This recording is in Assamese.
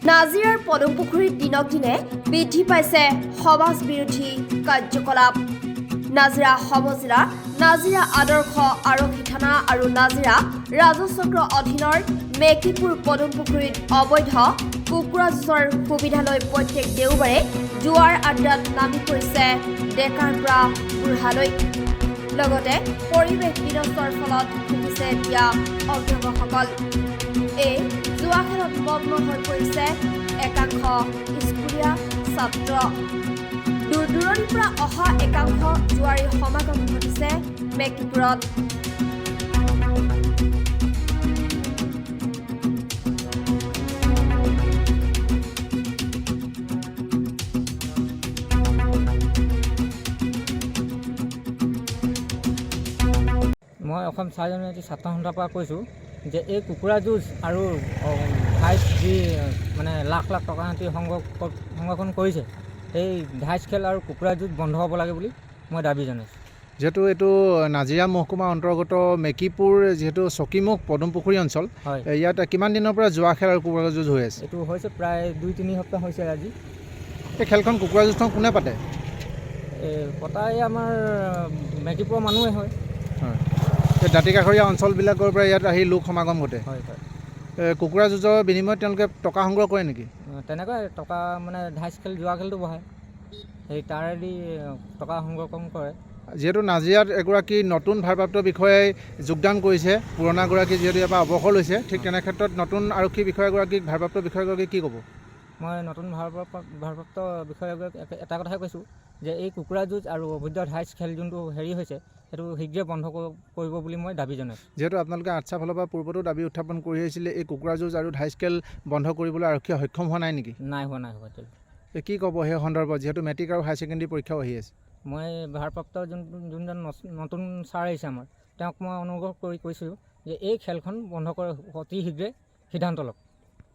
নাজিৰাৰ পদুমপুখুৰীত দিনক দিনে বৃদ্ধি পাইছে সমাজ বিৰোধী কাৰ্যকলাপ। নাজিৰা সমজিলা, নাজিৰা আদৰ্শ আৰক্ষী থানা আৰু নাজিৰা ৰাজচক্ৰ অধীনৰ মেকিপুৰ পদুমপুখুৰীত অবৈধ কুকুৰা যুঁজৰ সুবিধা লৈ প্ৰত্যেক দেওবাৰে জুৱাৰ আড্ডাত নামি পৰিছে ডেকাৰ পৰা বুঢ়ালৈ। লগতে পৰিৱেশ বিনষ্টৰ ফলত ভুগিছে এতিয়া অভিভাৱকসকল। এই জুৱা খেলত মগ্ন হৈ পৰিছে একাংশ স্কুলীয়া ছাত্ৰ। দূৰ দূৰণিৰ পৰা অহা একাংশ জুৱাৰীৰ সমাগম ঘটিছে মেকিপুৰত। মই অসম চাহ জনজাতি ছাত্ৰ সন্থাৰ পৰা কৈছোঁ যে এই কুকুৰা যুঁজ আৰু ধাইচ যি মানে লাখ লাখ টকা সিহঁতি সংৰক্ষণ কৰিছে, এই ধাইচ খেল আৰু কুকুৰা যুঁজ বন্ধ হ'ব লাগে বুলি মই দাবী জনাইছোঁ। যিহেতু এইটো নাজিৰা মহকুমাৰ অন্তৰ্গত মেকিপুৰ যিহেতু চকীমুখ পদুমপুখুৰী অঞ্চল, হয়, ইয়াত কিমান দিনৰ পৰা জুৱা খেল আৰু কুকুৰা যুঁজ হৈ আছে? এইটো হৈছে প্ৰায় 2-3 সপ্তাহ হৈছে আজি। এই খেলখন কুকুৰা যুঁজখন কোনে পাতে? পতাই আমাৰ মেকিপুৰৰ মানুহে হয়। এই দাঁতিকাষৰীয়া অঞ্চলবিলাকৰ পৰা ইয়াত আহি লোক সমাগম ঘটে। হয় হয়। কুকুৰা যুঁজৰ বিনিময়ত তেওঁলোকে টকা সংগ্ৰহ কৰে নেকি? তেনেকৈ টকা মানে ধাইচ খেল জুৱা খেলটো বহায়, সেই তাৰেদি টকা সংৰক্ষণ কৰে। যিহেতু নাজিৰাত এগৰাকী নতুন ভাৰপ্ৰাপ্ত বিষয়াই যোগদান কৰিছে, পুৰণাগৰাকী যিহেতু ইয়াৰ পৰা অৱসৰ লৈছে, ঠিক তেনে ক্ষেত্ৰত নতুন আৰক্ষী বিষয়াগৰাকীক ভাৰপ্ৰাপ্ত বিষয়াগৰাকীক কি ক'ব? মই নতুন ভাৰপ্ৰাপ্ত বিষয়াগৰাকীক এটা কথাই কৈছোঁ যে এই কুকুৰা যুঁজ আৰু অবৈধ ধাইচ খেল যোনটো হেৰি হৈছে সেইটো শীঘ্ৰে বন্ধ কৰিব বুলি মই দাবী জনাইছোঁ। যিহেতু আপোনালোকে আৰ্টছাৰ ফালৰ পৰা পূৰ্বতো দাবী উত্থাপন কৰি আহিছিলে, এই কুকুৰা যুঁজ আৰু ধাইচ খেল বন্ধ কৰিবলৈ আৰক্ষীয়ে সক্ষম হোৱা নাই নেকি? নাই হোৱা। কি ক'ব সেই সন্দৰ্ভত, যিহেতু মেট্ৰিক আৰু হায়াৰ ছেকেণ্ডেৰী পৰীক্ষাও আহি আছে? মই ভাৰপ্ৰাপ্ত যোনজন নতুন ছাৰ আহিছে আমাৰ, তেওঁক মই অনুগ্ৰহ কৰি কৈছোঁ যে এই খেলখন বন্ধ কৰে অতি শীঘ্ৰে সিদ্ধান্ত লওক।